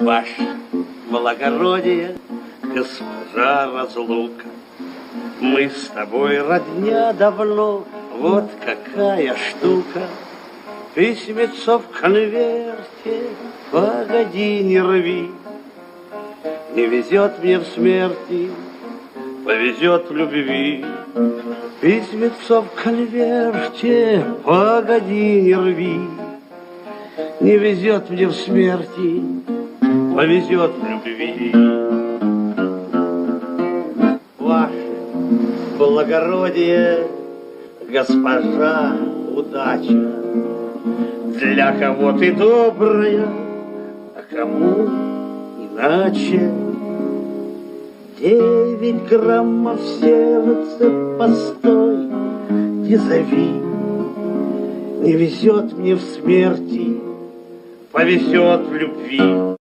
Ваше благородие, госпожа Разлука, мы с тобой родня давно, вот какая штука. Письмецо в конверте, погоди, не рви. Не везет мне в смерти, повезет в любви. Письмецо в конверте, погоди, не рви. Не везет мне в смерти, повезет в любви. Ваше благородие, госпожа удача, для кого ты добрая, а кому иначе. 9 граммов сердца, постой, не зови. Не везет мне в смерти, повезет в любви.